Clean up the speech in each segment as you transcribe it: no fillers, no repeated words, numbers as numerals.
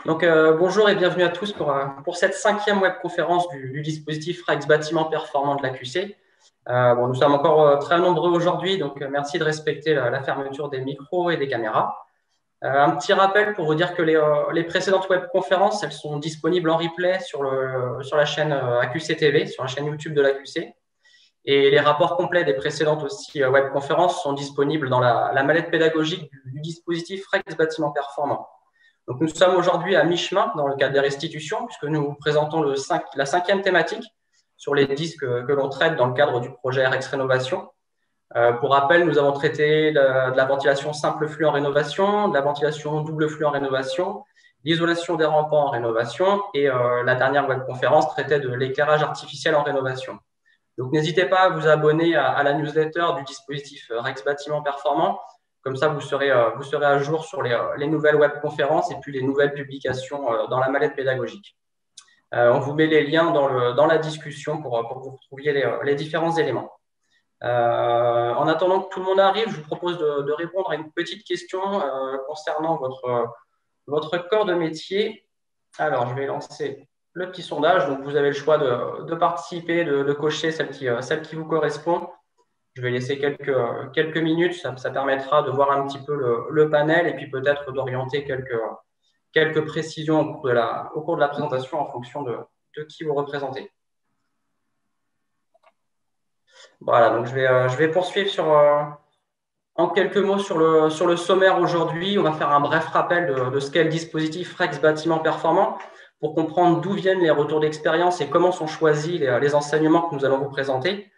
Bonjour et bienvenue à tous pour cette 5e webconférence du dispositif REX Bâtiment Performant de l'AQC. Nous sommes encore très nombreux aujourd'hui, donc merci de respecter la fermeture des micros et des caméras. Un petit rappel pour vous dire que les précédentes webconférences, elles sont disponibles en replay sur la chaîne AQC TV, sur la chaîne YouTube de l'AQC. Et les rapports complets des précédentes aussi webconférences sont disponibles dans la mallette pédagogique du dispositif REX Bâtiment Performant. Donc, nous sommes aujourd'hui à mi-chemin dans le cadre des restitutions, puisque nous vous présentons la 5e thématique sur les 10 que l'on traite dans le cadre du projet REX Rénovation. Pour rappel, nous avons traité de la ventilation simple flux en rénovation, de la ventilation double flux en rénovation, l'isolation des rampants en rénovation et la dernière webconférence traitait de l'éclairage artificiel en rénovation. Donc, n'hésitez pas à vous abonner à la newsletter du dispositif REX Bâtiment Performant. Comme ça, vous serez à jour sur les nouvelles webconférences et puis les nouvelles publications dans la mallette pédagogique. On vous met les liens dans la discussion pour que vous retrouviez les différents éléments. En attendant que tout le monde arrive, je vous propose de répondre à une petite question concernant votre corps de métier. Alors, je vais lancer le petit sondage. Donc, vous avez le choix de participer, de cocher celle qui vous correspond. Je vais laisser quelques minutes, ça permettra de voir un petit peu le panel et puis peut-être d'orienter quelques précisions au cours de la présentation en fonction de qui vous représentez. Voilà, donc je vais poursuivre en quelques mots sur le sommaire aujourd'hui. On va faire un bref rappel de ce qu'est le dispositif REX Bâtiment Performant pour comprendre d'où viennent les retours d'expérience et comment sont choisis les enseignements que nous allons vous présenter.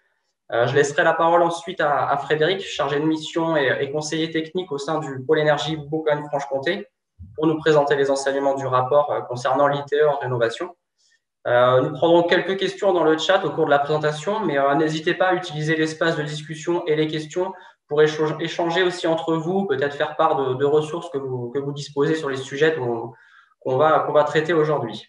Je laisserai la parole ensuite à Frédéric, chargé de mission et conseiller technique au sein du pôle énergie Bourgogne-Franche-Comté, pour nous présenter les enseignements du rapport concernant l'ITE en rénovation. Nous prendrons quelques questions dans le chat au cours de la présentation, mais n'hésitez pas à utiliser l'espace de discussion et les questions pour échanger aussi entre vous, peut-être faire part de ressources que vous disposez sur les sujets qu'on va traiter aujourd'hui.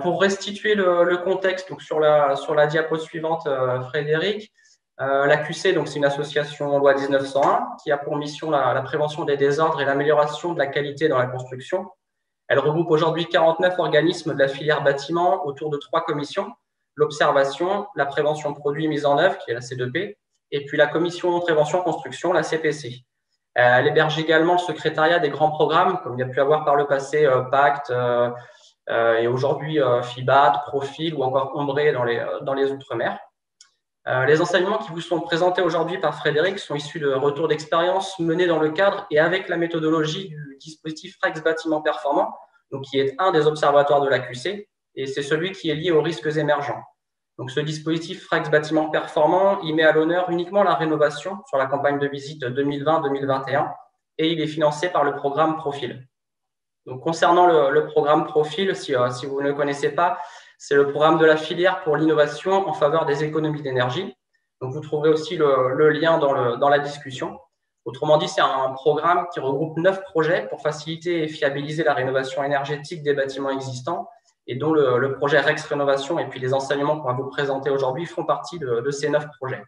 Pour restituer le contexte, donc sur la diapo suivante, Frédéric, l'AQC, c'est une association loi 1901 qui a pour mission la prévention des désordres et l'amélioration de la qualité dans la construction. Elle regroupe aujourd'hui 49 organismes de la filière bâtiment autour de 3 commissions, l'observation, la prévention de produits mise en œuvre, qui est la C2P, et puis la commission prévention construction, la CPC. Elle héberge également le secrétariat des grands programmes, comme il y a pu avoir par le passé Pacte, et aujourd'hui FIBAT, Profil ou encore Ombré dans les Outre-mer. Les enseignements qui vous sont présentés aujourd'hui par Frédéric sont issus de retours d'expérience menés dans le cadre et avec la méthodologie du dispositif REX Bâtiment Performant, donc qui est un des observatoires de l'AQC, et c'est celui qui est lié aux risques émergents. Donc ce dispositif REX Bâtiment Performant, il met à l'honneur uniquement la rénovation sur la campagne de visite 2020-2021 et il est financé par le programme Profil. Donc, concernant le programme Profil, si vous ne le connaissez pas, c'est le programme de la filière pour l'innovation en faveur des économies d'énergie. Donc, vous trouverez aussi le lien dans la discussion. Autrement dit, c'est un programme qui regroupe 9 projets pour faciliter et fiabiliser la rénovation énergétique des bâtiments existants et dont le projet REX Rénovation et puis les enseignements qu'on va vous présenter aujourd'hui font partie de ces 9 projets.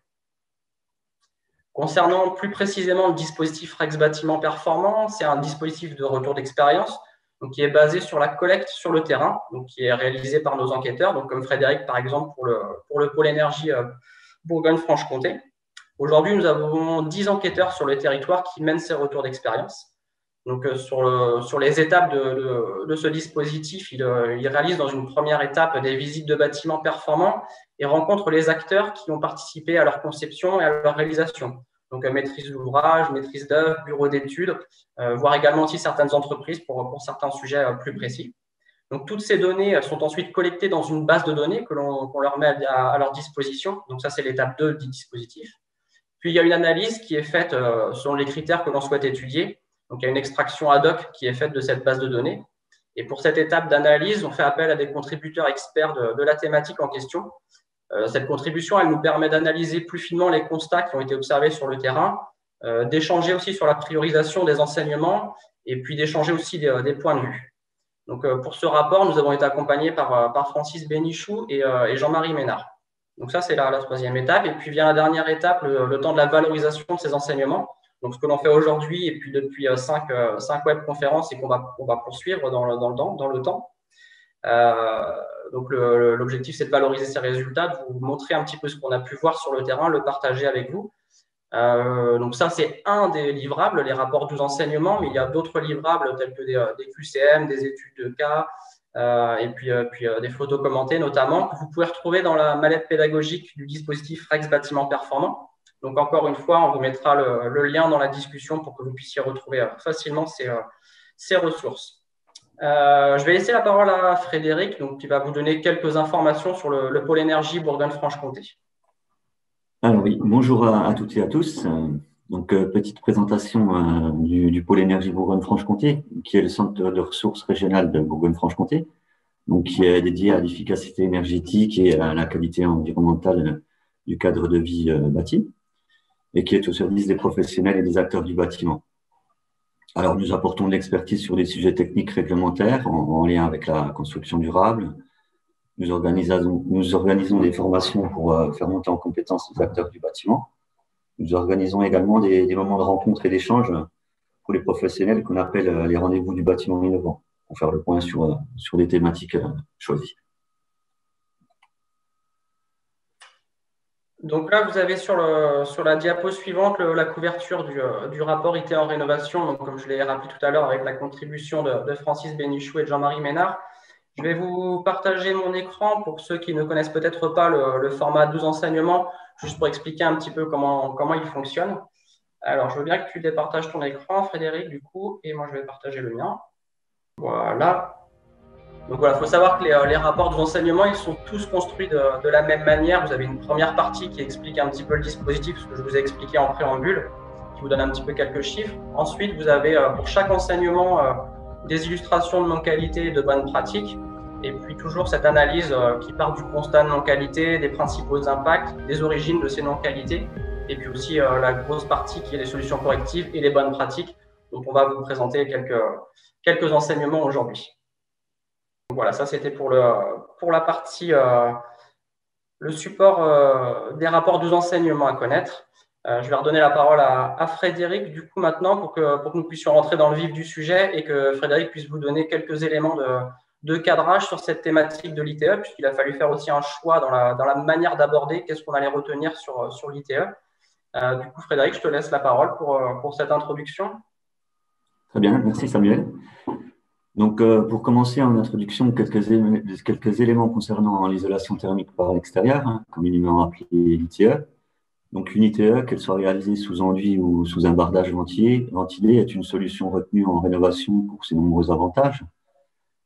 Concernant plus précisément le dispositif REX Bâtiment Performant, c'est un dispositif de retour d'expérience qui est basé sur la collecte sur le terrain, donc qui est réalisé par nos enquêteurs, donc comme Frédéric par exemple pour le pôle énergie Bourgogne-Franche-Comté. Aujourd'hui, nous avons 10 enquêteurs sur le territoire qui mènent ces retours d'expérience. Donc sur les étapes de ce dispositif, il réalise dans une première étape des visites de bâtiments performants et rencontre les acteurs qui ont participé à leur conception et à leur réalisation. Donc maîtrise d'ouvrage, maîtrise d'œuvre, bureau d'études, voire également aussi certaines entreprises pour certains sujets plus précis. Donc toutes ces données sont ensuite collectées dans une base de données qu'on leur met à leur disposition. Donc ça, c'est l'étape 2 du dispositif. Puis il y a une analyse qui est faite selon les critères que l'on souhaite étudier. Donc il y a une extraction ad hoc qui est faite de cette base de données. Et pour cette étape d'analyse, on fait appel à des contributeurs experts de la thématique en question. Cette contribution, elle nous permet d'analyser plus finement les constats qui ont été observés sur le terrain, d'échanger aussi sur la priorisation des enseignements et puis d'échanger aussi des points de vue. Donc, pour ce rapport, nous avons été accompagnés par Francis Bénichou et Jean-Marie Ménard. Donc ça, c'est la 3e étape. Et puis vient la dernière étape, le temps de la valorisation de ces enseignements. Donc, ce que l'on fait aujourd'hui et puis depuis cinq webconférences et qu'on va poursuivre dans le temps. Donc, l'objectif, c'est de valoriser ces résultats, de vous montrer un petit peu ce qu'on a pu voir sur le terrain, le partager avec vous. Donc, ça, c'est un des livrables, les rapports 12 enseignements, mais il y a d'autres livrables tels que des QCM, des études de cas, et puis des photos commentées notamment, que vous pouvez retrouver dans la mallette pédagogique du dispositif Rex Bâtiment Performant. Donc, encore une fois, on vous mettra le lien dans la discussion pour que vous puissiez retrouver facilement ces ressources. Je vais laisser la parole à Frédéric, donc, qui va vous donner quelques informations sur le pôle énergie Bourgogne-Franche-Comté. Alors oui, bonjour à toutes et à tous. Petite présentation du pôle énergie Bourgogne-Franche-Comté, qui est le centre de ressources régionales de Bourgogne-Franche-Comté, donc qui est dédié à l'efficacité énergétique et à la qualité environnementale du cadre de vie bâti, et qui est au service des professionnels et des acteurs du bâtiment. Alors, nous apportons de l'expertise sur des sujets techniques réglementaires en lien avec la construction durable. Nous organisons des formations pour faire monter en compétence les acteurs du bâtiment. Nous organisons également des moments de rencontre et d'échange pour les professionnels qu'on appelle les rendez-vous du bâtiment innovant, pour faire le point sur des thématiques choisies. Donc là, vous avez sur la diapo suivante la couverture du rapport IT en rénovation, donc comme je l'ai rappelé tout à l'heure avec la contribution de Francis Bénichou et de Jean-Marie Ménard. Je vais vous partager mon écran pour ceux qui ne connaissent peut-être pas le format 12 enseignements, juste pour expliquer un petit peu comment il fonctionne. Alors, je veux bien que tu départages ton écran, Frédéric, du coup, et moi, je vais partager le mien. Voilà. Donc voilà, il faut savoir que les rapports 12 enseignements, ils sont tous construits de la même manière. Vous avez une première partie qui explique un petit peu le dispositif, ce que je vous ai expliqué en préambule, qui vous donne un petit peu quelques chiffres. Ensuite, vous avez pour chaque enseignement des illustrations de non-qualité et de bonnes pratiques. Et puis toujours cette analyse qui part du constat de non-qualité, des principaux impacts, des origines de ces non-qualités. Et puis aussi la grosse partie qui est les solutions correctives et les bonnes pratiques. Donc on va vous présenter quelques enseignements aujourd'hui. Voilà, ça c'était pour la partie, le support des rapports 12 enseignements à connaître. Je vais redonner la parole à Frédéric du coup maintenant pour que nous puissions rentrer dans le vif du sujet et que Frédéric puisse vous donner quelques éléments de cadrage sur cette thématique de l'ITE, puisqu'il a fallu faire aussi un choix dans la manière d'aborder qu'est-ce qu'on allait retenir sur l'ITE. Du coup, Frédéric, je te laisse la parole pour cette introduction. Très bien, merci Samuel. Donc, pour commencer en introduction, quelques éléments concernant l'isolation thermique par l'extérieur, communément appelée l'ITE. Donc, une ITE, qu'elle soit réalisée sous enduit ou sous un bardage ventilé, est une solution retenue en rénovation pour ses nombreux avantages.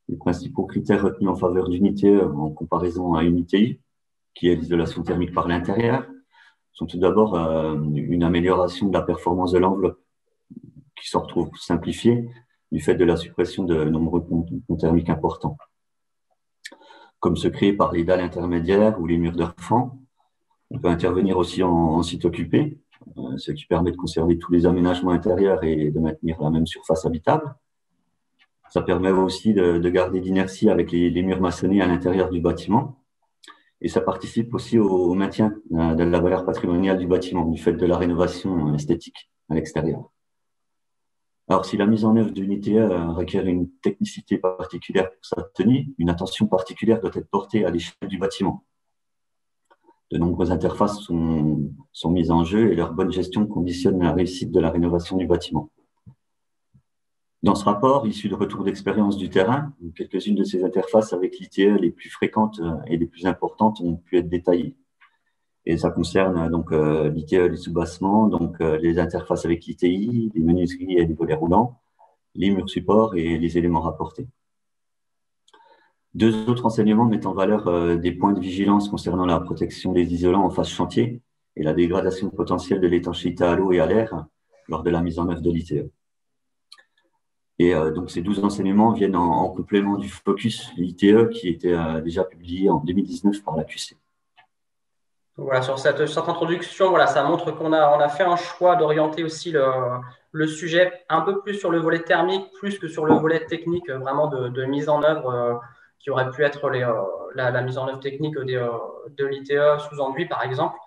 Les principaux critères retenus en faveur d'une ITE en comparaison à une ITI, qui est l'isolation thermique par l'intérieur, sont tout d'abord une amélioration de la performance de l'enveloppe, qui se retrouve simplifiée du fait de la suppression de nombreux ponts thermiques importants, comme ceux créés par les dalles intermédiaires ou les murs de refend. On peut intervenir aussi en site occupé, ce qui permet de conserver tous les aménagements intérieurs et de maintenir la même surface habitable. Ça permet aussi de garder l'inertie avec les murs maçonnés à l'intérieur du bâtiment. Et ça participe aussi au maintien de la valeur patrimoniale du bâtiment, du fait de la rénovation esthétique à l'extérieur. Alors, si la mise en œuvre d'une ITE requiert une technicité particulière pour sa tenue, une attention particulière doit être portée à l'échelle du bâtiment. De nombreuses interfaces sont mises en jeu et leur bonne gestion conditionne la réussite de la rénovation du bâtiment. Dans ce rapport, issu de retours d'expérience du terrain, quelques-unes de ces interfaces avec l'ITE les plus fréquentes et les plus importantes ont pu être détaillées. Et ça concerne donc l'ITE, les sous-bassements, donc les interfaces avec l'ITI, les menuiseries et les volets roulants, les murs supports et les éléments rapportés. Deux autres enseignements mettent en valeur des points de vigilance concernant la protection des isolants en phase chantier et la dégradation potentielle de l'étanchéité à l'eau et à l'air lors de la mise en œuvre de l'ITE. Et donc ces 12 enseignements viennent en complément du focus l'ITE qui était déjà publié en 2019 par la QC. Voilà, sur cette introduction, voilà, ça montre qu'on a fait un choix d'orienter aussi le sujet un peu plus sur le volet thermique, plus que sur le volet technique, vraiment de mise en œuvre qui aurait pu être la mise en œuvre technique de l'ITE sous enduit, par exemple.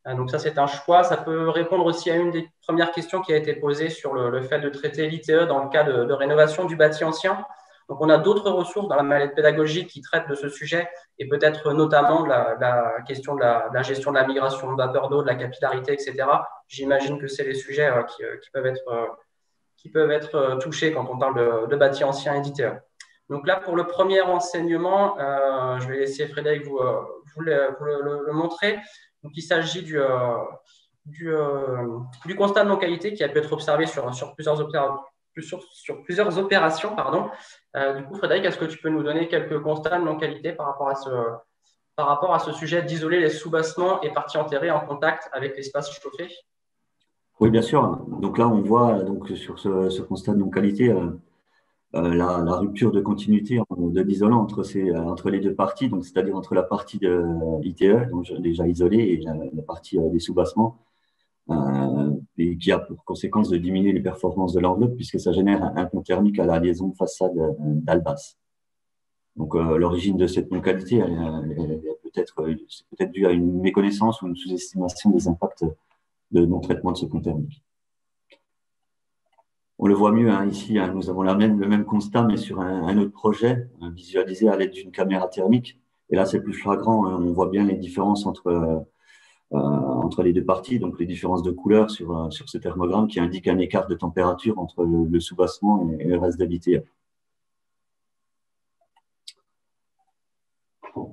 Donc ça, c'est un choix. Ça peut répondre aussi à une des premières questions qui a été posée sur le fait de traiter l'ITE dans le cas de rénovation du bâti ancien. Donc on a d'autres ressources dans la mallette pédagogique qui traitent de ce sujet et peut-être notamment de la question de la gestion de la migration de vapeur d'eau, de la capillarité, etc. J'imagine que c'est les sujets qui peuvent être touchés quand on parle de bâti ancien et d'ITE. Donc là, pour le premier enseignement, je vais laisser Frédéric vous le montrer. Donc, il s'agit du constat de non-qualité qui a pu être observé sur plusieurs opérations. Pardon. Du coup, Frédéric, est-ce que tu peux nous donner quelques constats de non-qualité par rapport à ce sujet d'isoler les sous-bassements et parties enterrées en contact avec l'espace chauffé? Oui, bien sûr. Donc là, on voit donc, sur ce constat de non-qualité la rupture de continuité de l'isolant entre les deux parties, donc c'est-à-dire entre la partie de ITE, donc déjà isolée, et la partie des sous-bassements, et qui a pour conséquence de diminuer les performances de l'enveloppe puisque ça génère un pont thermique à la liaison façade d'Albas. Donc l'origine de cette non-qualité, c'est peut-être dû à une méconnaissance ou une sous-estimation des impacts de non-traitement de ce pont thermique. On le voit mieux ici, nous avons le même constat, mais sur un autre projet, visualisé à l'aide d'une caméra thermique. Et là, c'est plus flagrant, on voit bien les différences entre les deux parties, donc les différences de couleur sur ce thermogramme qui indique un écart de température entre le sous-bassement et le reste de l'ITE.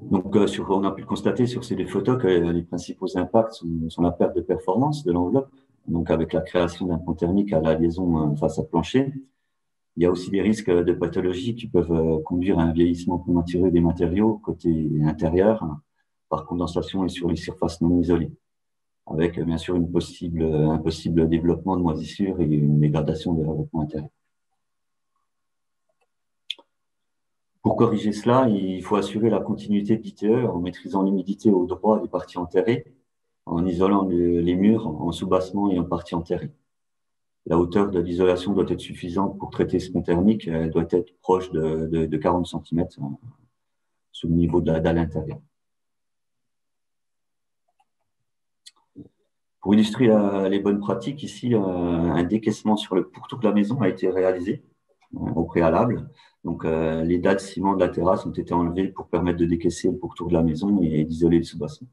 Donc, on a pu constater sur ces deux photos que les principaux impacts sont la perte de performance de l'enveloppe, donc avec la création d'un pont thermique à la liaison façade-plancher. Il y a aussi des risques de pathologie qui peuvent conduire à un vieillissement prématuré des matériaux côté intérieur, par condensation et sur les surfaces non isolées, avec bien sûr un possible développement de moisissures et une dégradation des revêtements intérieurs. Pour corriger cela, il faut assurer la continuité de l'ITE en maîtrisant l'humidité au droit des parties enterrées, en isolant les murs en sous-bassement et en partie enterrée. La hauteur de l'isolation doit être suffisante pour traiter ce pont thermique. Elle doit être proche de 40 cm sous le niveau de la dalle intérieure. Pour illustrer les bonnes pratiques, ici, un décaissement sur le pourtour de la maison a été réalisé au préalable. Donc, les dalles ciment de la terrasse ont été enlevées pour permettre de décaisser le pourtour de la maison et d'isoler le sous-bassement.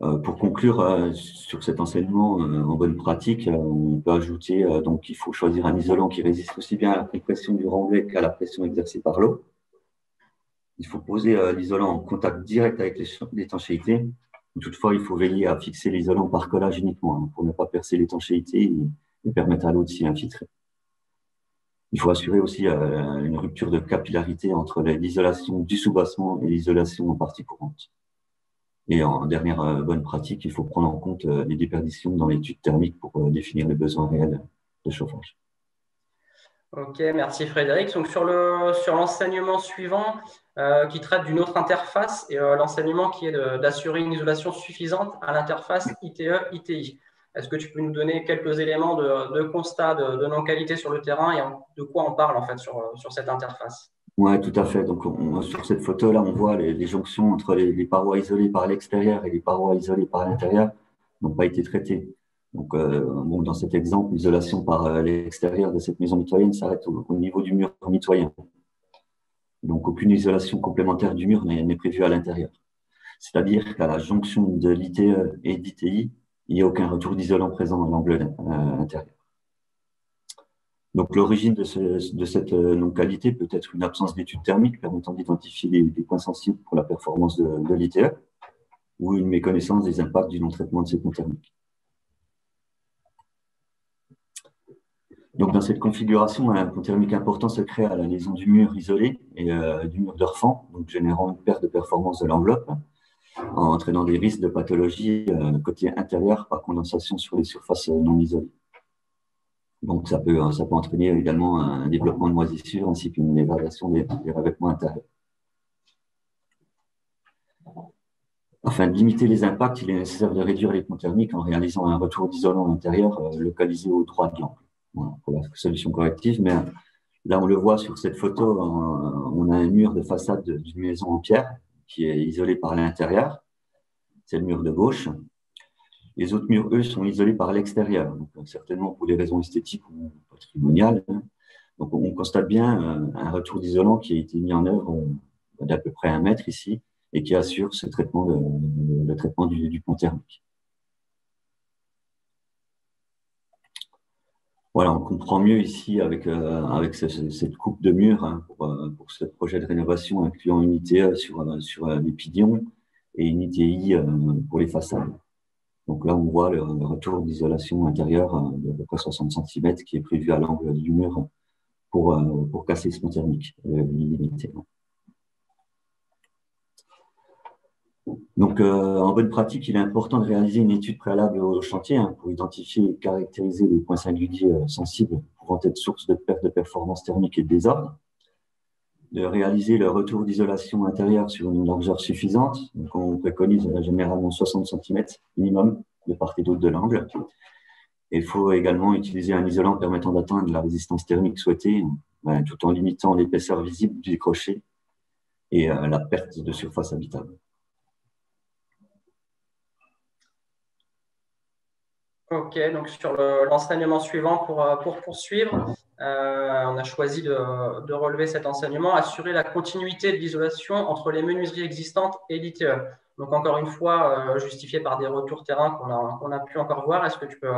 Pour conclure sur cet enseignement en bonne pratique, on peut ajouter donc qu'il faut choisir un isolant qui résiste aussi bien à la compression du remblai qu'à la pression exercée par l'eau. Il faut poser l'isolant en contact direct avec l'étanchéité. Toutefois, il faut veiller à fixer l'isolant par collage uniquement pour ne pas percer l'étanchéité et permettre à l'eau de s'y infiltrer. Il faut assurer aussi une rupture de capillarité entre l'isolation du sous-bassement et l'isolation en partie courante. Et en dernière bonne pratique, il faut prendre en compte les déperditions dans l'étude thermique pour définir les besoins réels de chauffage. Ok, merci Frédéric. Donc sur l'enseignement suivant qui traite d'une autre interface et l'enseignement qui est d'assurer une isolation suffisante à l'interface ITE-ITI. Est-ce que tu peux nous donner quelques éléments de constat de non-qualité sur le terrain et de quoi on parle en fait sur cette interface? Oui, tout à fait. Donc, sur cette photo-là, on voit les jonctions entre les parois isolées par l'extérieur et les parois isolées par l'intérieur n'ont pas été traitées. Donc, dans cet exemple, l'isolation par l'extérieur de cette maison mitoyenne s'arrête au niveau du mur mitoyen. Donc, aucune isolation complémentaire du mur n'est prévue à l'intérieur. C'est-à-dire qu'à la jonction de l'ITE et d'ITI, il n'y a aucun retour d'isolant présent dans l'angle intérieur. Donc, l'origine de cette non-qualité peut être une absence d'études thermiques permettant d'identifier des points sensibles pour la performance de l'ITE ou une méconnaissance des impacts du non-traitement de ces ponts thermiques. Donc, dans cette configuration, un pont thermique important se crée à la liaison du mur isolé et du mur de refend, donc générant une perte de performance de l'enveloppe, entraînant des risques de pathologie côté intérieur par condensation sur les surfaces non isolées. Donc, ça peut entraîner également un développement de moisissures ainsi qu'une dégradation des revêtements intérieurs. Afin de limiter les impacts, il est nécessaire de réduire les ponts thermiques en réalisant un retour d'isolant intérieur localisé au droit de l'angle. Voilà, pour la solution corrective. Mais là, on le voit sur cette photo, on a un mur de façade d'une maison en pierre qui est isolé par l'intérieur. C'est le mur de gauche. Les autres murs, eux, sont isolés par l'extérieur, certainement pour des raisons esthétiques ou patrimoniales. Donc, on constate bien un retour d'isolant qui a été mis en œuvre d'à peu près 1 mètre ici et qui assure ce traitement le traitement du pont thermique. Voilà, on comprend mieux ici avec cette coupe de mur hein, pour ce projet de rénovation incluant une ITE sur les piliers et une ITI pour les façades. Donc là, on voit le retour d'isolation intérieure de à peu près 60 cm qui est prévu à l'angle du mur pour casser ce pont thermique limité. Donc, en bonne pratique, il est important de réaliser une étude préalable au chantier hein, pour identifier et caractériser les points singuliers sensibles pouvant être source de perte de performance thermique et de désordre, de réaliser le retour d'isolation intérieure sur une largeur suffisante. Donc, on préconise généralement 60 cm minimum de part et d'autre de l'angle. Il faut également utiliser un isolant permettant d'atteindre la résistance thermique souhaitée tout en limitant l'épaisseur visible du décroché et la perte de surface habitable. Ok, donc sur l'enseignement suivant pour poursuivre, on a choisi de relever cet enseignement, assurer la continuité de l'isolation entre les menuiseries existantes et l'ITE. Donc encore une fois, justifié par des retours terrain qu'on a pu encore voir. Est-ce que tu peux,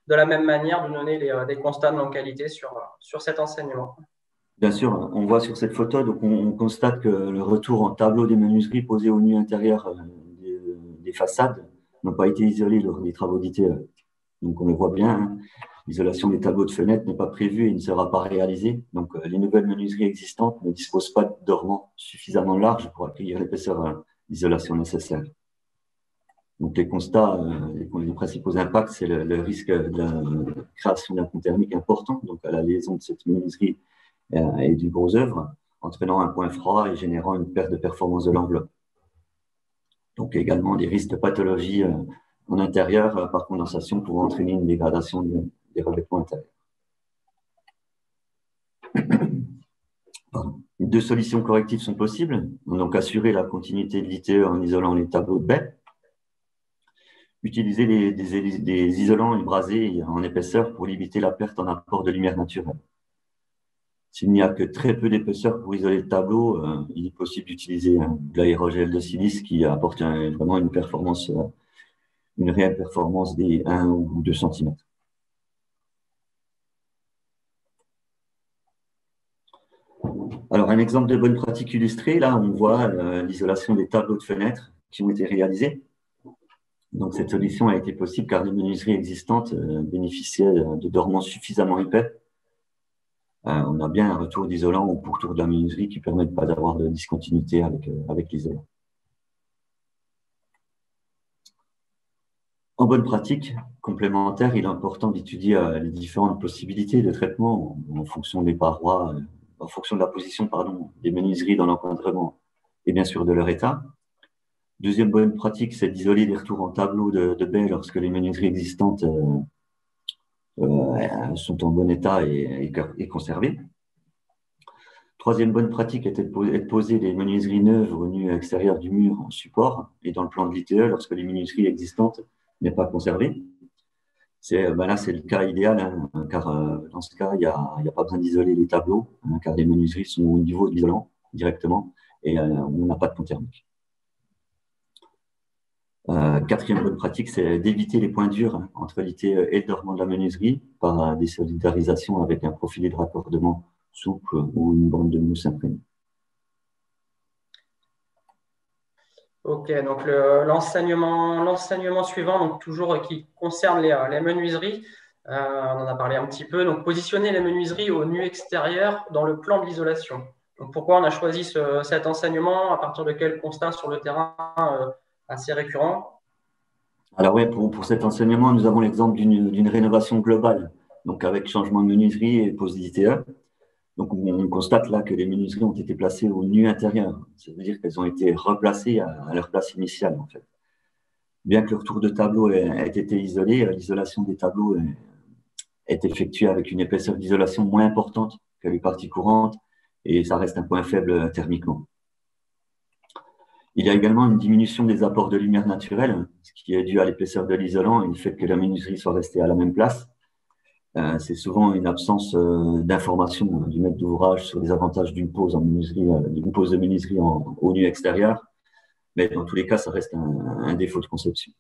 de la même manière, nous donner des constats de non-qualité sur cet enseignement? Bien sûr, on voit sur cette photo, donc on constate que le retour en tableau des menuiseries posées au nu intérieur des façades n'ont pas été isolés lors des travaux d'ITE. Donc, on le voit bien, hein, l'isolation des tableaux de fenêtres n'est pas prévue et ne sera pas réalisée. Donc, les nouvelles menuiseries existantes ne disposent pas de dormants suffisamment larges pour accueillir l'épaisseur d'isolation nécessaire. Donc, les constats, les principaux impacts, c'est le risque de la création d'un pont thermique important, donc à la liaison de cette menuiserie et du gros œuvre, entraînant un point froid et générant une perte de performance de l'enveloppe. Donc, également des risques de pathologie en intérieur par condensation pouvant entraîner une dégradation des revêtements intérieurs. Deux solutions correctives sont possibles. Donc, assurer la continuité de l'ITE en isolant les tableaux de baie. Utiliser des isolants ébrasés en épaisseur pour limiter la perte en apport de lumière naturelle. S'il n'y a que très peu d'épaisseur pour isoler le tableau, il est possible d'utiliser de l'aérogel de silice qui apporte vraiment une performance une réelle performance des 1 ou 2 cm. Alors, un exemple de bonne pratique illustrée, là, on voit l'isolation des tableaux de fenêtres qui ont été réalisés. Donc, cette solution a été possible car les menuiseries existantes bénéficiaient de dormants suffisamment épais. On a bien un retour d'isolant au pourtour de la menuiserie qui ne permet pas d'avoir de discontinuité avec l'isolant. En bonne pratique complémentaire, il est important d'étudier les différentes possibilités de traitement en fonction des parois, en fonction de la position des menuiseries dans l'encadrement et bien sûr de leur état. Deuxième bonne pratique, c'est d'isoler les retours en tableau de baie lorsque les menuiseries existantes sont en bon état et conservées. Troisième bonne pratique était de poser les menuiseries neuves au nu extérieur du mur en support et dans le plan de l'ITE lorsque les menuiseries existantes n'est pas conservé. Là, c'est le cas idéal, hein, car dans ce cas, il n'y a pas besoin d'isoler les tableaux, hein, car les menuiseries sont au niveau de l'isolant directement et on n'a pas de pont thermique. Quatrième bonne pratique, c'est d'éviter les points durs hein, entre l'ITE et le dormant de la menuiserie par des solidarisations avec un profilé de raccordement souple ou une bande de mousse imprégnée. Ok, donc l'enseignement suivant, donc toujours qui concerne les menuiseries, on en a parlé un petit peu, donc positionner les menuiseries au nu extérieur dans le plan de l'isolation. Donc pourquoi on a choisi cet enseignement, à partir de quel constat sur le terrain assez récurrent? Alors oui, pour cet enseignement, nous avons l'exemple d'une rénovation globale, donc avec changement de menuiserie et pose d'ITE. Donc, on constate là que les menuiseries ont été placées au nu intérieur. Ça veut dire qu'elles ont été replacées à leur place initiale, en fait. Bien que le retour de tableau ait été isolé, l'isolation des tableaux est effectuée avec une épaisseur d'isolation moins importante que les parties courantes et ça reste un point faible thermiquement. Il y a également une diminution des apports de lumière naturelle, ce qui est dû à l'épaisseur de l'isolant et le fait que la menuiserie soit restée à la même place. C'est souvent une absence d'information du maître d'ouvrage sur les avantages d'une pose en menuiserie, d'une pose de menuiserie au nu extérieur. Mais dans tous les cas, ça reste un défaut de conception.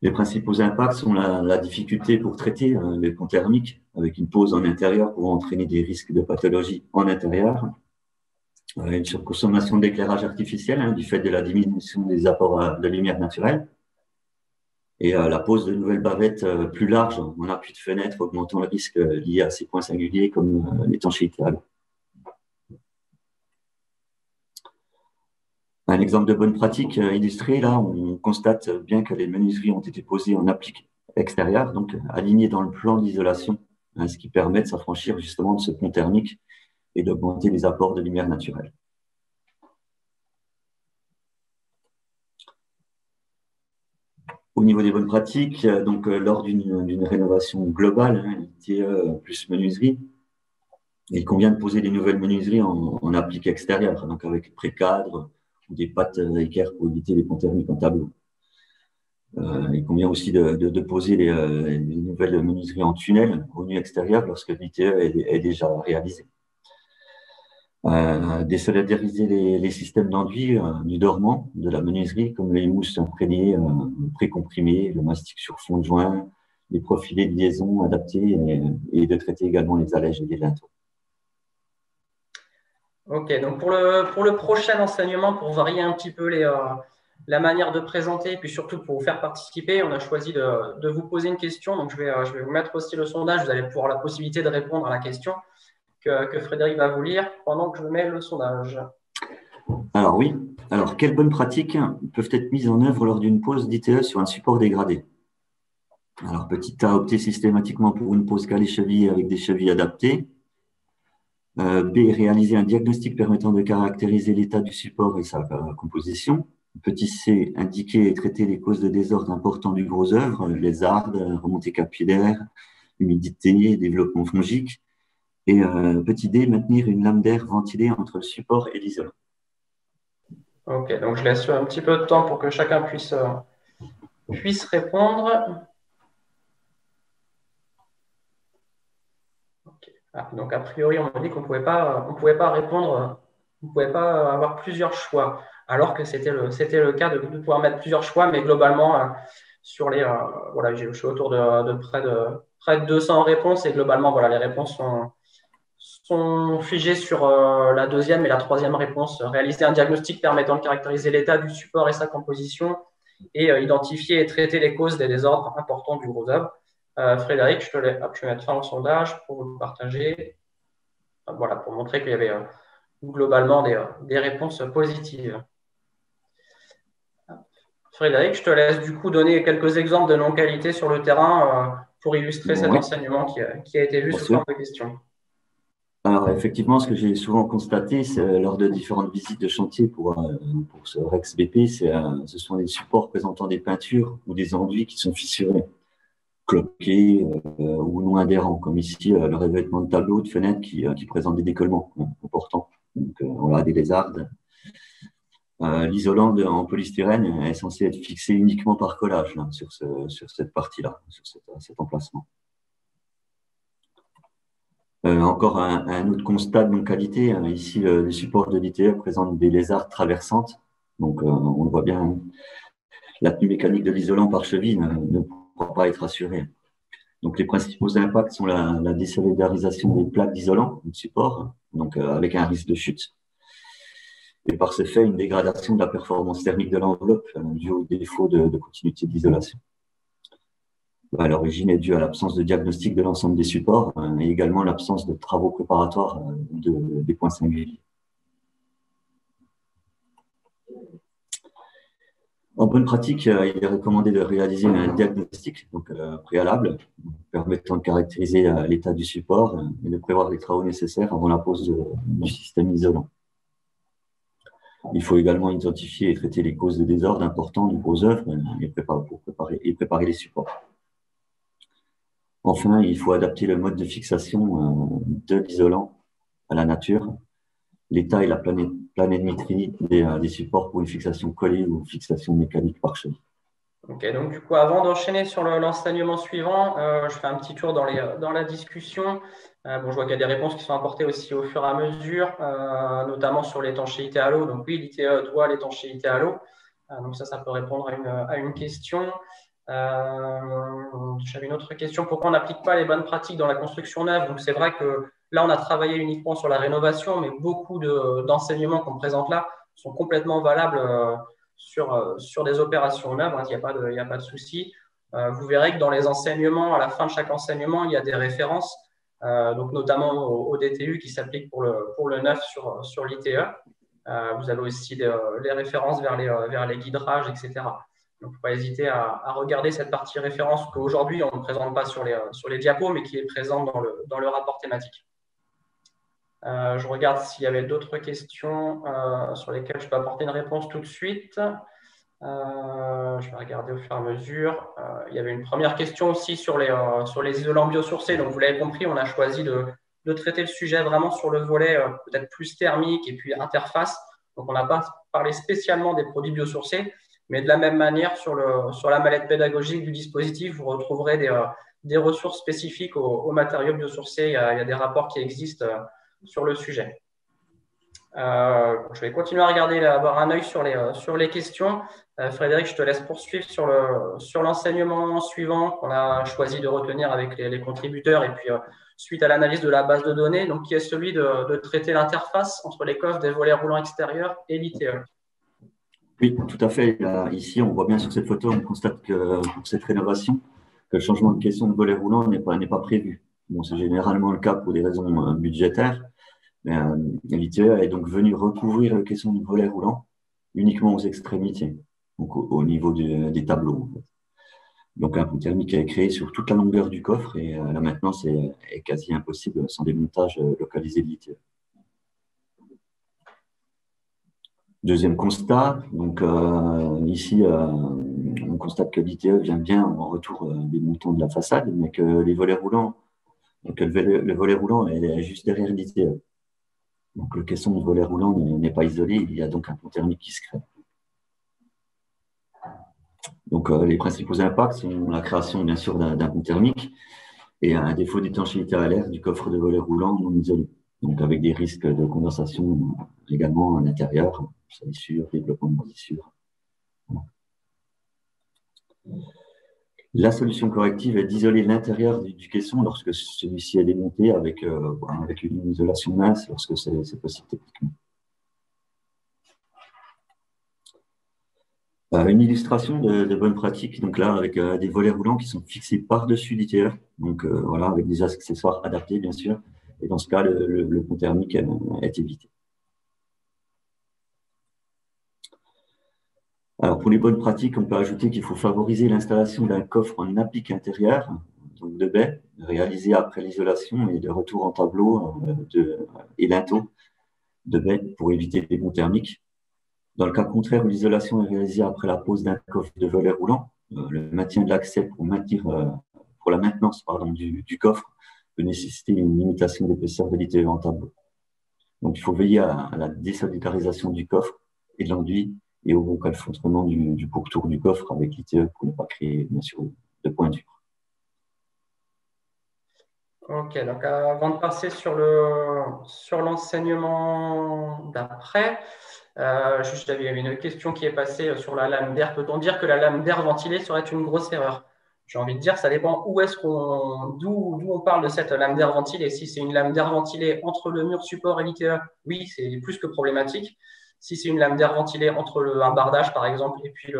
Les principaux impacts sont la difficulté pour traiter les ponts thermiques avec une pose en intérieur pouvant entraîner des risques de pathologie en intérieur, une surconsommation d'éclairage artificiel du fait de la diminution des apports de lumière naturelle, et la pose de nouvelles bavettes plus larges en appui de fenêtre, augmentant le risque lié à ces points singuliers comme l'étanchéité à l'eau. Un exemple de bonne pratique illustré, là, on constate bien que les menuiseries ont été posées en applique extérieure, donc alignées dans le plan d'isolation, ce qui permet de s'affranchir justement de ce pont thermique et d'augmenter les apports de lumière naturelle. Au niveau des bonnes pratiques, lors d'une rénovation globale, ITE plus menuiserie, il convient de poser des nouvelles menuiseries en applique extérieure, donc avec pré-cadre ou des pattes équerres pour éviter les ponts thermiques en tableau. Il convient aussi de poser les nouvelles menuiseries en tunnel au nu extérieur lorsque l'ITE est déjà réalisé. Désolidariser les systèmes d'enduit du dormant de la menuiserie, comme les mousses imprégnées, précomprimées, le mastic sur fond de joint, les profilés de liaison adaptés et de traiter également les allèges et les linteaux. Ok, donc pour le prochain enseignement, pour varier un petit peu la manière de présenter, et puis surtout pour vous faire participer, on a choisi de vous poser une question. Donc je vais vous mettre aussi le sondage, vous allez avoir la possibilité de répondre à la question que Frédéric va vous lire pendant que je mets le sondage. Alors oui, quelles bonnes pratiques peuvent être mises en œuvre lors d'une pose d'ITE sur un support dégradé? Alors petit A, opter systématiquement pour une pose calée cheville avec des chevilles adaptées. B, réaliser un diagnostic permettant de caractériser l'état du support et sa composition. Petit C, indiquer et traiter les causes de désordre importants du gros œuvre, lézardes, remontées capillaires, humidité, développement fongique. Et petit D, maintenir une lame d'air ventilée entre le support et l'isolant. Ok, donc je laisse un petit peu de temps pour que chacun puisse répondre. Okay. Ah, donc a priori, on m'a dit qu'on ne pouvait pas répondre, on ne pouvait pas avoir plusieurs choix, alors que c'était le cas de pouvoir mettre plusieurs choix, mais globalement, sur les, voilà, je suis autour de près de 200 réponses, et globalement, voilà, les réponses sont figées sur la deuxième et la troisième réponse. Réaliser un diagnostic permettant de caractériser l'état du support et sa composition, et identifier et traiter les causes des désordres importants du gros œuvre. Frédéric, je vais mettre fin au sondage pour vous le partager. Voilà, pour montrer qu'il y avait globalement des réponses positives. Frédéric, je te laisse du coup donner quelques exemples de non-qualité sur le terrain pour illustrer cet enseignement qui a été vu sous forme de questions. Alors, effectivement, ce que j'ai souvent constaté lors de différentes visites de chantier pour ce Rex BP, ce sont des supports présentant des peintures ou des enduits qui sont fissurés, cloqués ou non adhérents, comme ici le revêtement de tableau, de fenêtres qui présente des décollements importants. Donc, voilà, des lézardes. L'isolant en polystyrène est censé être fixé uniquement par collage là, sur cette partie-là, sur cet emplacement. Encore un autre constat de non-qualité. Ici, le support de l'ITE présente des lézardes traversantes. Donc, on le voit bien, la tenue mécanique de l'isolant par cheville ne pourra pas être assurée. Donc, les principaux impacts sont la désolidarisation des plaques d'isolant du support, donc avec un risque de chute. Et par ce fait, une dégradation de la performance thermique de l'enveloppe due au défaut de continuité d'isolation. À l'origine est due à l'absence de diagnostic de l'ensemble des supports et également l'absence de travaux préparatoires des points singuliers. En bonne pratique, il est recommandé de réaliser un diagnostic préalable permettant de caractériser l'état du support et de prévoir les travaux nécessaires avant la pose du système isolant. Il faut également identifier et traiter les causes de désordre importants du gros œuvre pour préparer les supports. Enfin, il faut adapter le mode de fixation de l'isolant à la nature. l'état et la planimétrie des supports pour une fixation collée ou fixation mécanique par cheville. Ok, donc du coup, avant d'enchaîner sur l'enseignement suivant, je fais un petit tour dans la discussion. Bon, je vois qu'il y a des réponses qui sont apportées aussi au fur et à mesure, notamment sur l'étanchéité à l'eau. Donc oui, l'ITE doit l'étanchéité à l'eau. Donc ça peut répondre à une question. J'avais une autre question. Pourquoi on n'applique pas les bonnes pratiques dans la construction neuve? Donc c'est vrai que là, on a travaillé uniquement sur la rénovation, mais beaucoup d'enseignements qu'on présente là sont complètement valables sur des opérations neuves, hein, il n'y a pas de souci. Vous verrez que dans les enseignements, à la fin de chaque enseignement, il y a des références, donc notamment au DTU qui s'applique pour le neuf sur l'ITE. Vous avez aussi les références vers les guidrages, etc. Donc, il ne faut pas hésiter à regarder cette partie référence qu'aujourd'hui, on ne présente pas sur les diapos, mais qui est présente dans le rapport thématique. Je regarde s'il y avait d'autres questions sur lesquelles je peux apporter une réponse tout de suite. Je vais regarder au fur et à mesure. Il y avait une première question aussi sur les isolants biosourcés. Donc, vous l'avez compris, on a choisi de traiter le sujet vraiment sur le volet peut-être plus thermique et puis interface. Donc, on n'a pas parlé spécialement des produits biosourcés, mais de la même manière, sur la mallette pédagogique du dispositif, vous retrouverez des ressources spécifiques aux matériaux biosourcés. Il y a des rapports qui existent sur le sujet. Je vais continuer à regarder, avoir un œil sur les questions. Frédéric, je te laisse poursuivre sur l'enseignement suivant qu'on a choisi de retenir avec les contributeurs et puis suite à l'analyse de la base de données, donc qui est celui de traiter l'interface entre les coffres des volets roulants extérieurs et l'ITE. Oui, tout à fait. Là, ici, on voit bien sur cette photo, on constate que pour cette rénovation, que le changement de caisson de volet roulant n'est pas prévu. Bon, c'est généralement le cas pour des raisons budgétaires. L'ITE est donc venu recouvrir le caisson de volet roulant uniquement aux extrémités, donc au niveau des tableaux. En fait. Donc un pont thermique est créé sur toute la longueur du coffre et la maintenance est quasi impossible sans démontage localisé de l'ITE. Deuxième constat, donc ici on constate que l'ITE vient bien en retour des montants de la façade, mais que les volets roulants, donc le volet roulant est juste derrière l'ITE. Donc le caisson de volet roulant n'est pas isolé, il y a donc un pont thermique qui se crée. Donc les principaux impacts sont la création bien sûr d'un pont thermique et un défaut d'étanchéité à l'air du coffre de volet roulant non isolé. Donc avec des risques de condensation également à l'intérieur, salissure, développement de moisissure. La solution corrective est d'isoler l'intérieur du caisson lorsque celui-ci est démonté avec une isolation mince lorsque c'est possible techniquement. Une illustration de bonne pratique, donc là avec des volets roulants qui sont fixés par-dessus l'ITE, donc voilà, avec des accessoires adaptés bien sûr, et dans ce cas le pont thermique est évité. Alors pour les bonnes pratiques, on peut ajouter qu'il faut favoriser l'installation d'un coffre en applique intérieur, donc de baie, réalisé après l'isolation et de retour en tableau et linteau de baie pour éviter les ponts thermiques. Dans le cas contraire où l'isolation est réalisée après la pose d'un coffre de volet roulant, le maintien de l'accès pour la maintenance du coffre peut nécessiter une limitation d'épaisseur de l'ITE en tableau. Donc il faut veiller à la désolidarisation du coffre et de l'enduit et au bon calfeutrement du pourtour du coffre avec l'ITE pour ne pas créer bien sûr de pointure. Ok, donc avant de passer sur l'enseignement d'après, juste j'avais une question qui est passée sur la lame d'air. Peut-on dire que la lame d'air ventilée serait une grosse erreur? J'ai envie de dire, ça dépend d'où on parle de cette lame d'air ventilée. Si c'est une lame d'air ventilée entre le mur support et l'ITE, oui, c'est plus que problématique. Si c'est une lame d'air ventilée entre un bardage, par exemple, et puis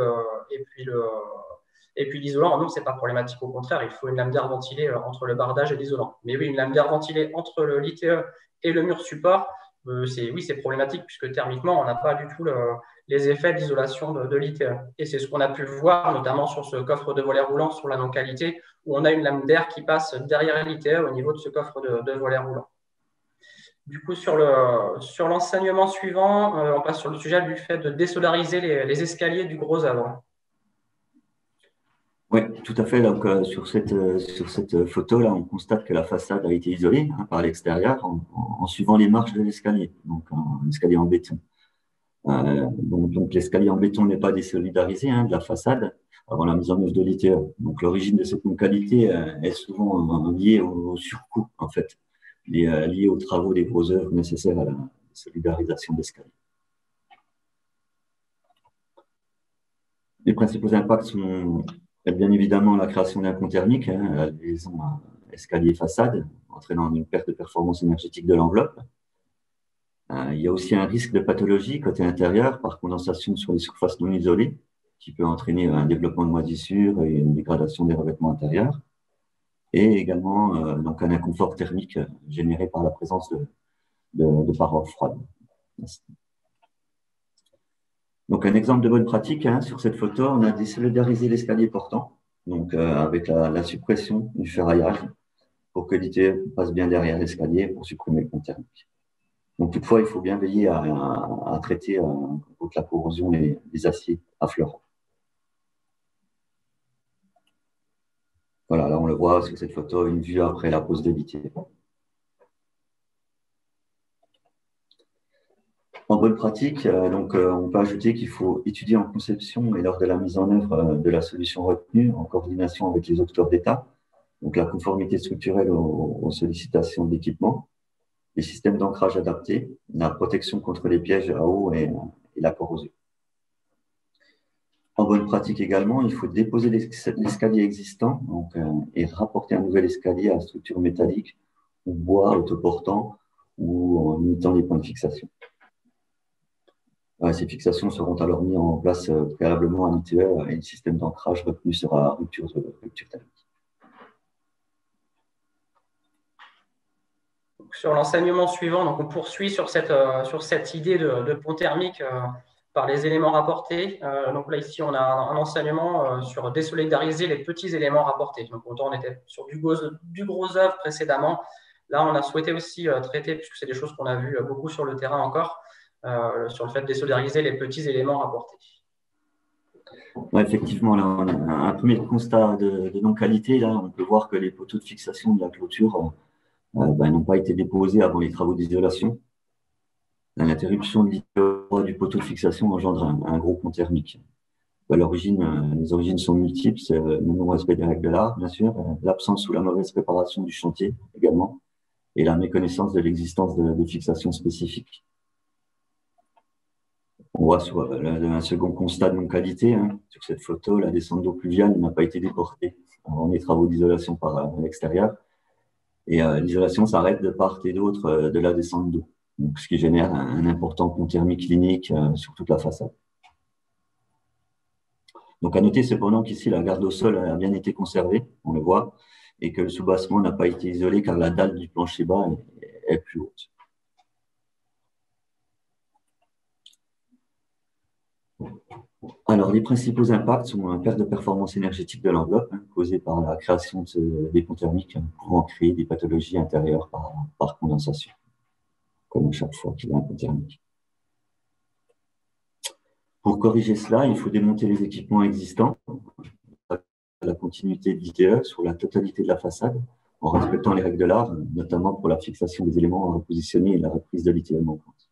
l'isolant, non, ce n'est pas problématique. Au contraire, il faut une lame d'air ventilée entre le bardage et l'isolant. Mais oui, une lame d'air ventilée entre l'ITE et le mur support, c'est problématique puisque thermiquement, on n'a pas du tout les effets d'isolation de l'ITE. Et c'est ce qu'on a pu voir, notamment sur ce coffre de volet roulant sur la non-qualité, où on a une lame d'air qui passe derrière l'ITE au niveau de ce coffre de volet roulant. Du coup, sur l'enseignement suivant, on passe sur le sujet du fait de désolariser les escaliers du gros œuvre. Oui, tout à fait. Donc, sur cette photo-là, on constate que la façade a été isolée par l'extérieur en suivant les marches de l'escalier, donc un escalier en béton. Donc l'escalier en béton n'est pas désolidarisé de la façade avant la mise en œuvre de l'ITE. Donc l'origine de cette non-qualité est souvent liée au surcoût, en fait, lié aux travaux des gros œuvres nécessaires à la solidarisation de l'escalier. Les principaux impacts sont bien évidemment la création d'un pont thermique, la liaison escalier-façade, entraînant une perte de performance énergétique de l'enveloppe. Il y a aussi un risque de pathologie côté intérieur par condensation sur les surfaces non isolées, qui peut entraîner un développement de moisissures et une dégradation des revêtements intérieurs, et également donc un inconfort thermique généré par la présence de parois froides. Donc un exemple de bonne pratique, sur cette photo, on a désolidarisé l'escalier portant, donc avec la suppression du ferraillage pour que l'ITE passe bien derrière l'escalier pour supprimer le pont thermique. Donc, toutefois, il faut bien veiller à traiter contre la corrosion les aciers affleurants. Voilà, là, on le voit sur cette photo, une vue après la pose de l'ITE. En bonne pratique, on peut ajouter qu'il faut étudier en conception et lors de la mise en œuvre de la solution retenue en coordination avec les autres corps d'État, donc la conformité structurelle aux sollicitations d'équipement, les systèmes d'ancrage adaptés, la protection contre les pièges à eau et la corrosion. En bonne pratique également, il faut déposer l'escalier existant et rapporter un nouvel escalier à structure métallique ou bois autoportant ou en imitant les points de fixation. Ces fixations seront alors mises en place préalablement à l'ITE et le système d'ancrage retenu sera rupture thermique. Sur l'enseignement suivant, donc on poursuit sur cette idée de pont thermique par les éléments rapportés. Donc là, ici, on a un enseignement sur désolidariser les petits éléments rapportés. Donc, autant on était sur du gros œuvre précédemment. Là, on a souhaité aussi traiter, puisque c'est des choses qu'on a vues beaucoup sur le terrain encore, sur le fait de désolidariser les petits éléments rapportés. Ouais, effectivement, là, on a un premier constat de non-qualité. Là, on peut voir que les poteaux de fixation de la clôture n'ont pas été déposés avant les travaux d'isolation. L'interruption du poteau de fixation engendre un gros pont thermique. Les origines sont multiples, le non-respect des règles de l'art, bien sûr, l'absence ou la mauvaise préparation du chantier également, et la méconnaissance de l'existence de fixations spécifiques. On voit un second constat de non-qualité. Sur cette photo, la descente d'eau pluviale n'a pas été déportée avant les travaux d'isolation par l'extérieur. Et l'isolation s'arrête de part et d'autre de la descente d'eau, ce qui génère un important pont thermique clinique sur toute la façade. Donc, à noter cependant qu'ici, la garde au sol a bien été conservée, on le voit, et que le soubassement n'a pas été isolé car la dalle du plancher bas est plus haute. Alors, les principaux impacts sont une perte de performance énergétique de l'enveloppe causée par la création des ponts thermiques pouvant créer des pathologies intérieures par condensation, comme à chaque fois qu'il y a un pont thermique. Pour corriger cela, il faut démonter les équipements existants, la continuité de l'ITE sur la totalité de la façade, en respectant les règles de l'art, notamment pour la fixation des éléments à repositionner et la reprise de l'ITE manquante.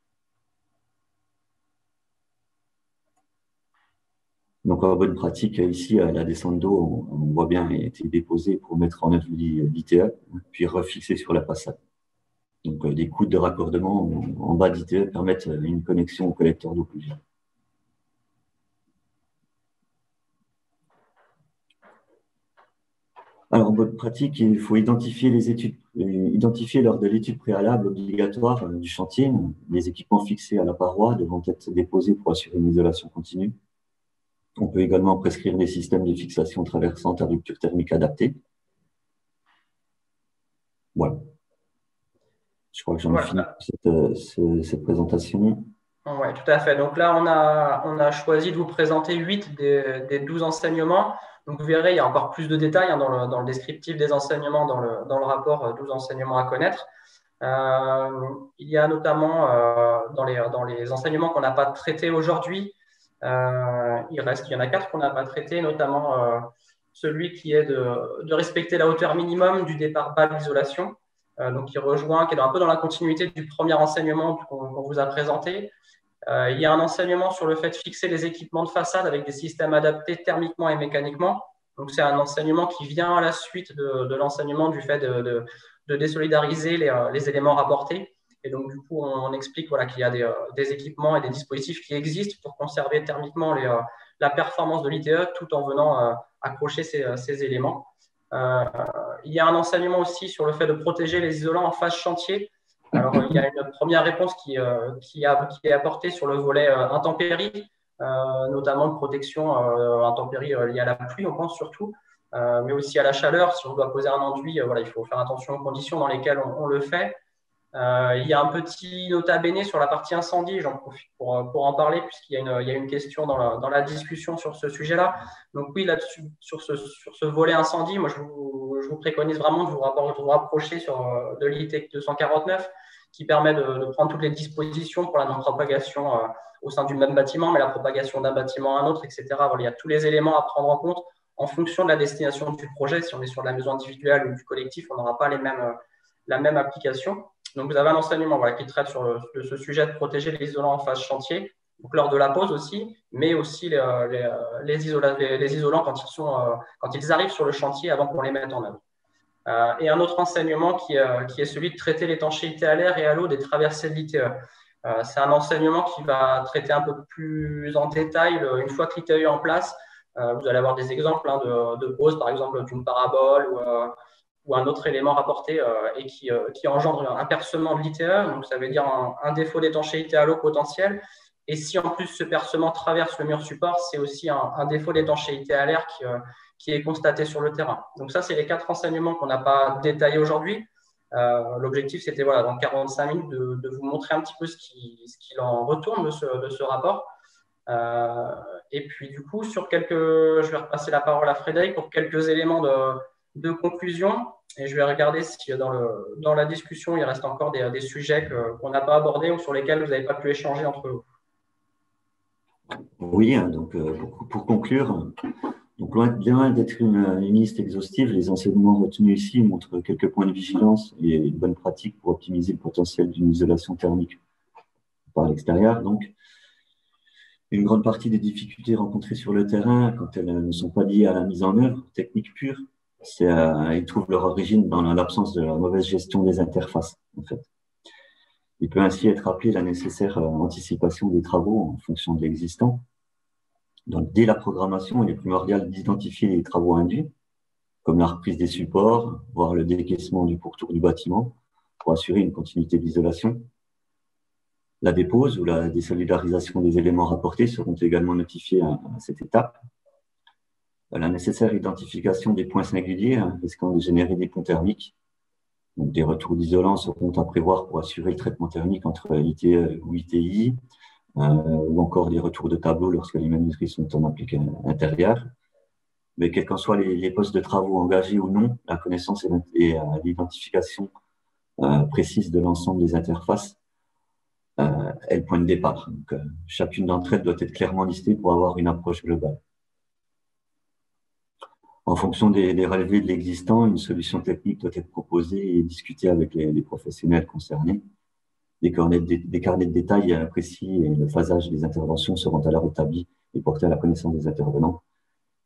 Donc, en bonne pratique, ici, la descente d'eau, on voit bien, a été déposée pour mettre en œuvre l'ITE, puis refixée sur la façade. Donc, des coudes de raccordement en bas d'ITE permettent une connexion au collecteur d'eau pluviale. Alors, en bonne pratique, il faut identifier lors de l'étude préalable obligatoire du chantier les équipements fixés à la paroi devant être déposés pour assurer une isolation continue. On peut également prescrire des systèmes de fixation traversante à rupture thermique adaptée. Voilà. Je crois que j'en ai fini cette présentation. Oui, tout à fait. Donc là, on a choisi de vous présenter 8 des 12 enseignements. Donc, vous verrez, il y a encore plus de détails dans le descriptif des enseignements, dans le rapport 12 enseignements à connaître. Il y a notamment dans les enseignements qu'on n'a pas traités aujourd'hui, il y en a 4 qu'on n'a pas traités, notamment celui qui est de respecter la hauteur minimum du départ bas de l'isolation. Donc, qui est un peu dans la continuité du premier enseignement qu'on vous a présenté. Il y a un enseignement sur le fait de fixer les équipements de façade avec des systèmes adaptés thermiquement et mécaniquement. Donc, c'est un enseignement qui vient à la suite de l'enseignement du fait de désolidariser les éléments rapportés. Et donc, du coup, on explique qu'il y a des équipements et des dispositifs qui existent pour conserver thermiquement la performance de l'ITE tout en venant accrocher ces éléments. Il y a un enseignement aussi sur le fait de protéger les isolants en phase chantier. Alors, il y a une première réponse qui est apportée sur le volet intempéries, notamment de protection intempéries liées à la pluie, on pense surtout, mais aussi à la chaleur. Si on doit poser un enduit, il faut faire attention aux conditions dans lesquelles on le fait. Il y a un petit nota bene sur la partie incendie, j'en profite pour en parler, puisqu'il y a une question dans la discussion sur ce sujet-là. Donc oui, là-dessus, sur ce volet incendie, moi je vous préconise vraiment de vous rapprocher de l'IT 249, qui permet de prendre toutes les dispositions pour la non-propagation au sein du même bâtiment, mais la propagation d'un bâtiment à un autre, etc. Il y a tous les éléments à prendre en compte en fonction de la destination du projet. Si on est sur de la maison individuelle ou du collectif, on n'aura pas la même application. Donc, vous avez un enseignement qui traite sur ce sujet de protéger les isolants en phase chantier, donc lors de la pose aussi, mais aussi les isolants quand ils arrivent sur le chantier avant qu'on les mette en œuvre. Et un autre enseignement qui est celui de traiter l'étanchéité à l'air et à l'eau des traversées de l'ITE. C'est un enseignement qui va traiter un peu plus en détail une fois que l'ITE est en place. Vous allez avoir des exemples de pose, par exemple, d'une parabole ou un autre élément rapporté et qui engendre un percement de l'ITE. Donc, ça veut dire un défaut d'étanchéité à l'eau potentiel. Et si en plus ce percement traverse le mur support, c'est aussi un défaut d'étanchéité à l'air qui est constaté sur le terrain. Donc ça, c'est les 4 enseignements qu'on n'a pas détaillés aujourd'hui. L'objectif, c'était dans 45 minutes de vous montrer un petit peu ce qu'il en retourne de ce rapport. Et puis du coup, je vais repasser la parole à Frédéric pour quelques éléments de conclusion. Et je vais regarder si dans la discussion, il reste encore des sujets qu'on n'a pas abordés ou sur lesquels vous n'avez pas pu échanger entre vous. Oui, donc pour conclure, donc loin d'être une liste exhaustive, les enseignements retenus ici montrent quelques points de vigilance et une bonne pratique pour optimiser le potentiel d'une isolation thermique par l'extérieur. Donc, une grande partie des difficultés rencontrées sur le terrain, quand elles ne sont pas liées à la mise en œuvre technique pure, ils trouvent leur origine dans l'absence de la mauvaise gestion des interfaces, en fait. Il peut ainsi être appelé la nécessaire anticipation des travaux en fonction de l'existant. Donc, dès la programmation, il est primordial d'identifier les travaux induits, comme la reprise des supports, voire le décaissement du pourtour du bâtiment, pour assurer une continuité d'isolation. La dépose ou la désolidarisation des éléments rapportés seront également notifiés à cette étape. La nécessaire identification des points singuliers risquant de générer des ponts thermiques. Donc, des retours d'isolants seront à prévoir pour assurer le traitement thermique entre ITE ou ITI, ou encore des retours de tableau lorsque les menuiseries sont en appliqué intérieur. Mais quels qu'en soient les postes de travaux engagés ou non, la connaissance et l'identification précise de l'ensemble des interfaces est le point de départ. Donc, chacune d'entre elles doit être clairement listée pour avoir une approche globale. En fonction des relevés de l'existant, une solution technique doit être proposée et discutée avec les professionnels concernés. Des carnets de détails précis et le phasage des interventions seront alors établis et portés à la connaissance des intervenants.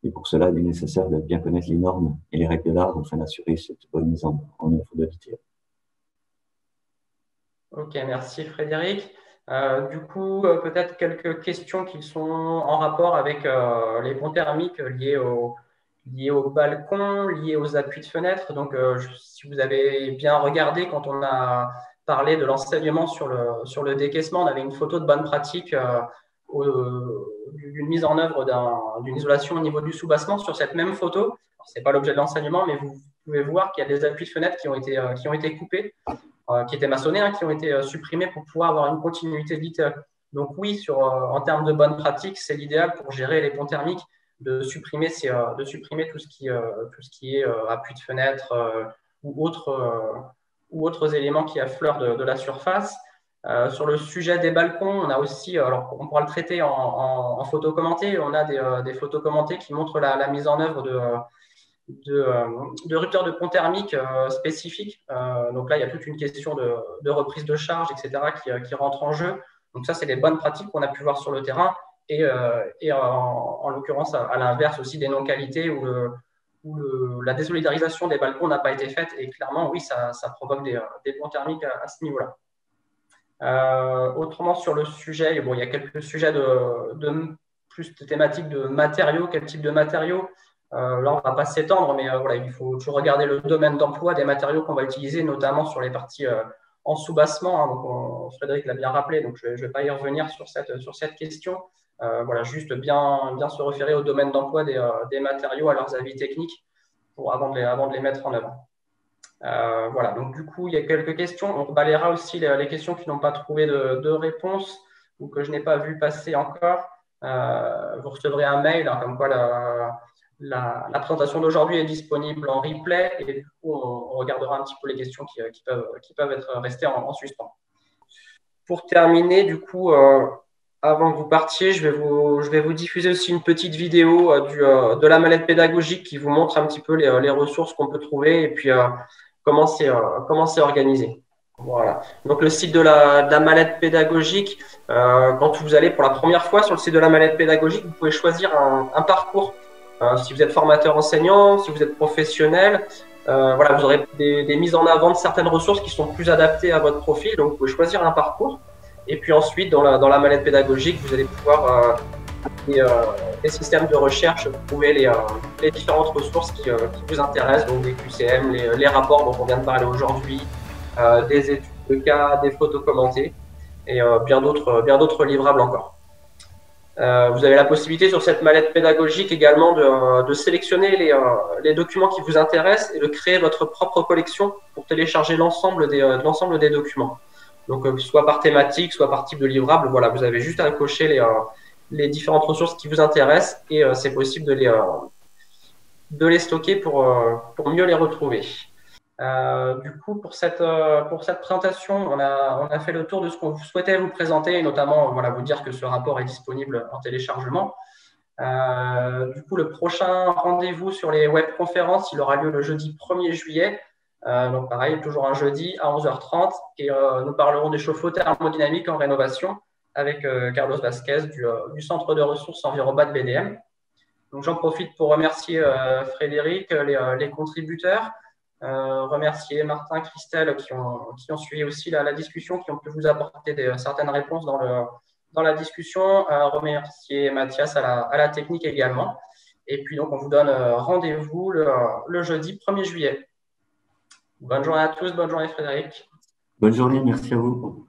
Et pour cela, il est nécessaire de bien connaître les normes et les règles de l'art afin d'assurer cette bonne mise en œuvre de l'ITE. Ok, merci Frédéric. Du coup, peut-être quelques questions qui sont en rapport avec les ponts thermiques liés au balcon, liés aux appuis de fenêtre. Donc, si vous avez bien regardé, quand on a parlé de l'enseignement sur le décaissement, on avait une photo de bonne pratique d'une mise en œuvre d'une isolation au niveau du soubassement. Sur cette même photo, ce n'est pas l'objet de l'enseignement, mais vous pouvez voir qu'il y a des appuis de fenêtre qui ont été coupés, qui étaient maçonnés, qui ont été supprimés pour pouvoir avoir une continuité de l'ITE. Donc oui, en termes de bonne pratique, c'est l'idéal pour gérer les ponts thermiques de supprimer tout ce qui est appui de fenêtre ou autres éléments qui affleurent de la surface. Sur le sujet des balcons, on a aussi, alors on pourra le traiter en photo commentée, on a des photos commentées qui montrent la mise en œuvre de rupteurs de pont thermique spécifiques. Donc là, il y a toute une question de reprise de charge, etc., qui rentre en jeu. Donc ça, c'est les bonnes pratiques qu'on a pu voir sur le terrain. Et en l'occurrence, à l'inverse aussi des non-qualités où la désolidarisation des balcons n'a pas été faite. Et clairement, oui, ça provoque des ponts thermiques à ce niveau-là. Autrement, sur le sujet, bon, il y a quelques sujets plus de thématiques de matériaux, quel type de matériaux. Là, on ne va pas s'étendre, mais voilà, il faut toujours regarder le domaine d'emploi des matériaux qu'on va utiliser, notamment sur les parties en soubassement. Hein, donc Frédéric l'a bien rappelé, donc je ne vais pas y revenir sur cette question. Voilà, juste bien se référer au domaine d'emploi des matériaux, à leurs avis techniques avant de les mettre en œuvre. Voilà, donc du coup, il y a quelques questions. On balayera aussi les questions qui n'ont pas trouvé de réponse ou que je n'ai pas vu passer encore. Vous recevrez un mail, hein, comme quoi la présentation d'aujourd'hui est disponible en replay et du coup, on regardera un petit peu les questions qui peuvent être restées en suspens. Pour terminer, du coup, avant que vous partiez, je vais vous diffuser aussi une petite vidéo de la mallette pédagogique qui vous montre un petit peu les ressources qu'on peut trouver et puis comment c'est organisé. Voilà. Donc le site de la mallette pédagogique, quand vous allez pour la première fois sur le site de la mallette pédagogique, vous pouvez choisir un parcours. Si vous êtes formateur enseignant, si vous êtes professionnel, voilà, vous aurez des mises en avant de certaines ressources qui sont plus adaptées à votre profil. Donc vous pouvez choisir un parcours. Et puis ensuite, dans la mallette pédagogique, vous allez pouvoir les systèmes de recherche, trouver les différentes ressources qui vous intéressent, donc des QCM, les rapports dont on vient de parler aujourd'hui, des études de cas, des photos commentées et bien d'autres livrables encore. Vous avez la possibilité sur cette mallette pédagogique également de sélectionner les documents qui vous intéressent et de créer votre propre collection pour télécharger l'ensemble des documents. Donc, soit par thématique, soit par type de livrable, voilà, vous avez juste à cocher les différentes ressources qui vous intéressent et c'est possible de les stocker pour mieux les retrouver. Du coup, pour cette présentation, on a fait le tour de ce qu'on souhaitait vous présenter et notamment voilà, vous dire que ce rapport est disponible en téléchargement. Du coup, le prochain rendez-vous sur les webconférences, il aura lieu le jeudi 1er juillet. Donc pareil, toujours un jeudi à 11h30 et nous parlerons des chauffe-eau thermodynamiques en rénovation avec Carlos Vasquez du Centre de ressources Envirobat de BDM. Donc j'en profite pour remercier Frédéric, les contributeurs, remercier Martin, Christelle qui ont suivi aussi la discussion, qui ont pu vous apporter certaines réponses dans la discussion, remercier Mathias à la technique également. Et puis donc on vous donne rendez-vous le jeudi 1er juillet. Bonne journée à tous, bonne journée Frédéric. Bonne journée, merci à vous.